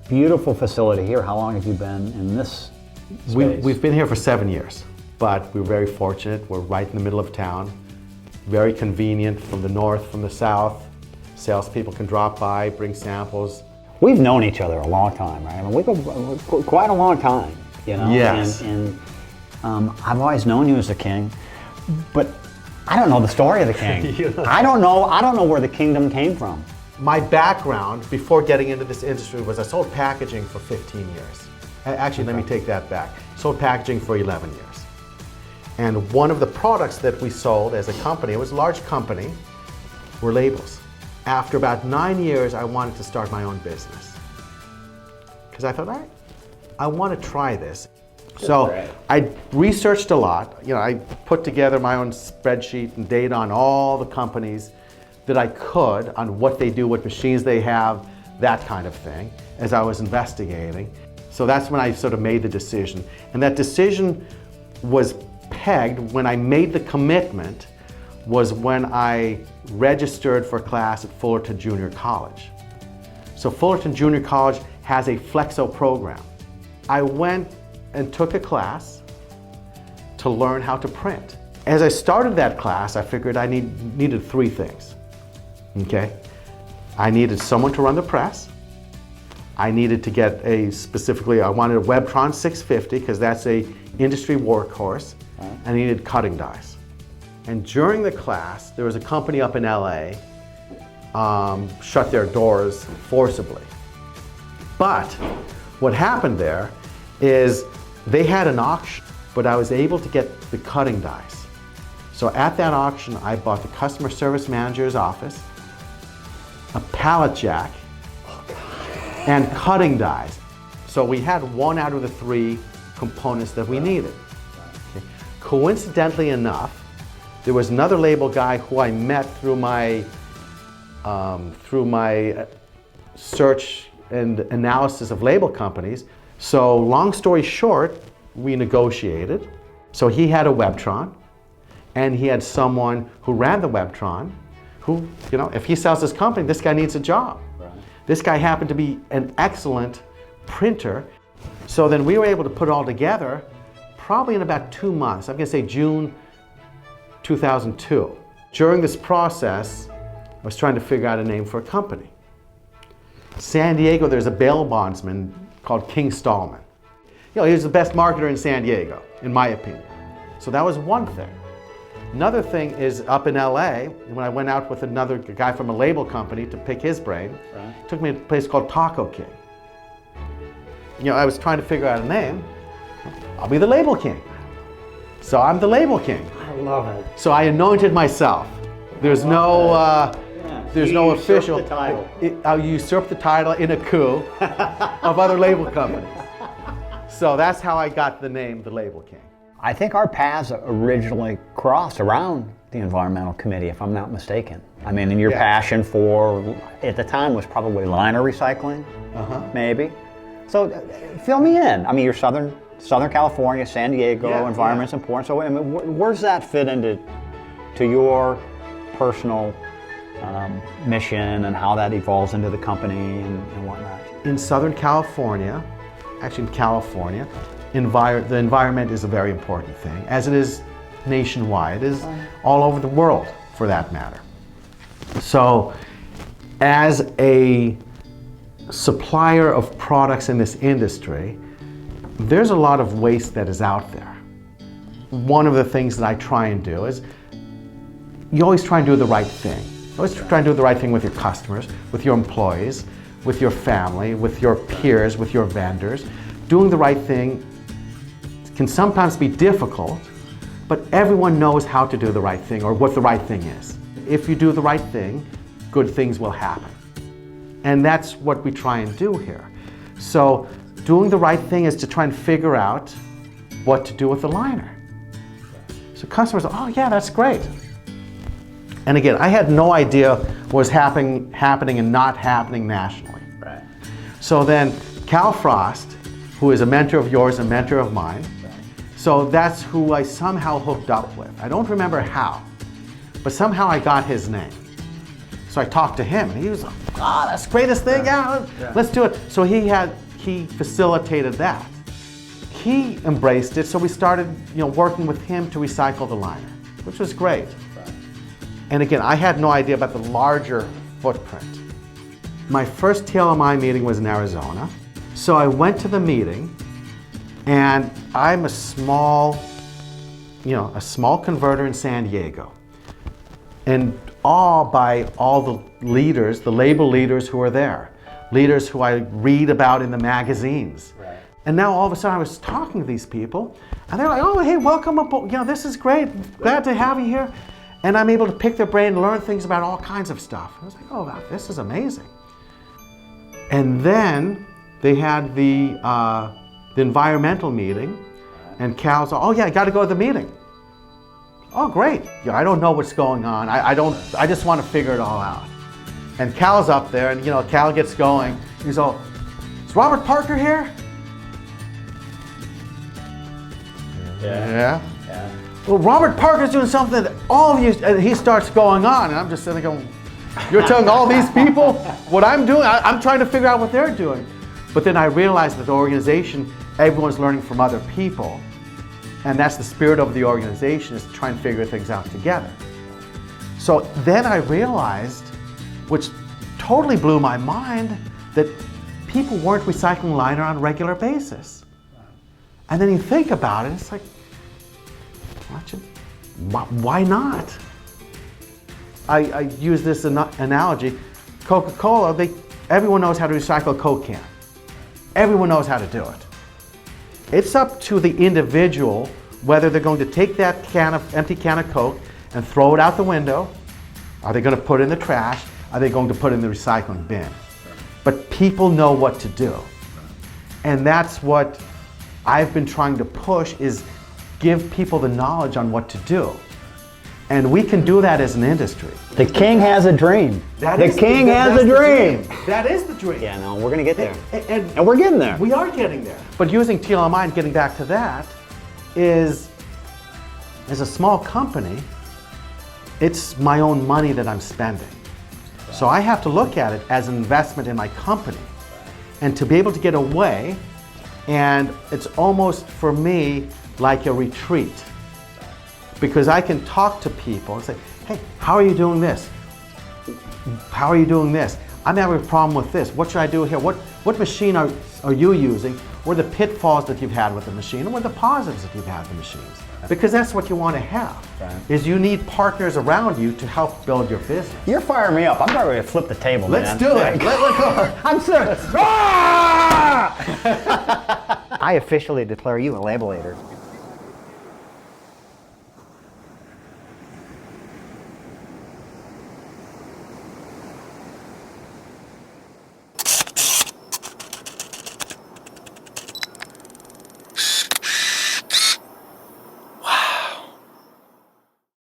beautiful facility here. How long have you been in this space? We've been here for 7 years, but we're very fortunate. We're right in the middle of town. Very convenient from the north, from the south. Salespeople can drop by, bring samples. We've known each other a long time, right? I mean, we go quite a long time, you know? Yes. And I've always known you as the king, but I don't know the story of the king. I don't know where the kingdom came from. My background before getting into this industry was I sold packaging for 15 years. Actually, let me take that back. Sold packaging for 11 years. And one of the products that we sold as a company, it was a large company, were labels. After about 9 years, I wanted to start my own business. Because I thought, all right, I want to try this. So I researched a lot. You know, I put together my own spreadsheet and data on all the companies that I could on what they do, what machines they have, that kind of thing, as I was investigating. So that's when I sort of made the decision. And that decision was pegged when I made the commitment was when I registered for class at Fullerton Junior College. So Fullerton Junior College has a Flexo program. I went and took a class to learn how to print. As I started that class, I figured I needed 3 things, okay? I needed someone to run the press. I needed to get I wanted a Webtron 650 because that's a industry workhorse. I needed cutting dies. And during the class, there was a company up in LA shut their doors forcibly. But what happened there is they had an auction, but I was able to get the cutting dies. So at that auction, I bought the customer service manager's office, a pallet jack, and cutting dies. So we had 1 out of the 3 components that we needed. Okay. Coincidentally enough, there was another label guy who I met through my search and analysis of label companies. So long story short, we negotiated. So he had a Webtron, and he had someone who ran the Webtron, who, you know, if he sells his company, this guy needs a job. Right. This guy happened to be an excellent printer. So then we were able to put it all together probably in about 2 months. I'm gonna say June 2002. During this process, I was trying to figure out a name for a company. San Diego, there's a bail bondsman called King Stallman. You know, he was the best marketer in San Diego, in my opinion. So that was one thing. Another thing is up in LA, when I went out with another guy from a label company to pick his brain, took me to a place called Taco King. You know, I was trying to figure out a name. I'll be the label king. So I'm the label king. I love it. So I anointed myself. There's no official. The title. I usurped the title in a coup of other label companies. So that's how I got the name, the Label King. I think our paths originally crossed around the Environmental Committee, if I'm not mistaken. I mean, and your passion for, at the time, was probably liner recycling, maybe. So fill me in. I mean, you're Southern California, San Diego, environment's important. So I mean, where does that fit into your personal mission and how that evolves into the company and whatnot? In Southern California, actually in California, the environment is a very important thing, as it is nationwide. It is all over the world, for that matter. So, as a supplier of products in this industry, there's a lot of waste that is out there. One of the things that I try and do is, you always try and do the right thing. You always try and do the right thing with your customers, with your employees, with your family, with your peers, with your vendors. Doing the right thing can sometimes be difficult, but everyone knows how to do the right thing or what the right thing is. If you do the right thing, good things will happen. And that's what we try and do here. So doing the right thing is to try and figure out what to do with the liner. So customers, oh yeah, that's great. And again, I had no idea what was happening and not happening nationally. Right. So then Cal Frost, who is a mentor of yours, a mentor of mine, so that's who I somehow hooked up with. I don't remember how, but somehow I got his name. So I talked to him, and he was like, "Ah, that's the greatest thing. Yeah, let's do it." So he facilitated that. He embraced it, so we started, working with him to recycle the liner, which was great. And again, I had no idea about the larger footprint. My first TLMI meeting was in Arizona, so I went to the meeting, and I'm a small converter in San Diego, and by all the leaders, the label leaders who are there, leaders who I read about in the magazines. Right. And now all of a sudden I was talking to these people, and they're like, "Oh, hey, welcome up, this is great, glad to have you here." And I'm able to pick their brain and learn things about all kinds of stuff. I was like, "Oh, wow, this is amazing." And then they had the environmental meeting, and Cal's like, "Oh yeah, I got to go to the meeting." "Oh, great. I don't know what's going on. I just want to figure it all out." And Cal's up there, and Cal gets going. He's all, "Is Robert Parker here?" Yeah. "Well, Robert Parker's doing something that all of you," and he starts going on, and I'm just sitting there going, "You're telling all these people what I'm doing? I'm trying to figure out what they're doing." But then I realized that the organization, everyone's learning from other people, and that's the spirit of the organization, is to try and figure things out together. So then I realized, which totally blew my mind, that people weren't recycling liner on a regular basis. And then you think about it, it's like, why not? I use this analogy. Coca-Cola, everyone knows how to recycle a Coke can. Everyone knows how to do it. It's up to the individual whether they're going to take that empty can of Coke and throw it out the window. Are they going to put it in the trash? Are they going to put it in the recycling bin? But people know what to do. And that's what I've been trying to push, is give people the knowledge on what to do. And we can do that as an industry. The king has a dream. The king has a dream. That is the dream. Yeah, no, we're going to get there. And we're getting there. We are getting there. But using TLMI, and getting back to that, is, as a small company, it's my own money that I'm spending. So I have to look at it as an investment in my company. And to be able to get away, and it's almost, for me, like a retreat. Because I can talk to people and say, "Hey, how are you doing this? How are you doing this? I'm having a problem with this. What should I do here? What machine are you using? What are the pitfalls that you've had with the machine? And what are the positives that you've had with the machines?" Because that's what you want to have, is you need partners around you to help build your business. You're firing me up. I'm about ready to flip the table, man. Let's do it. Let's go. I'm serious. I officially declare you a labelator.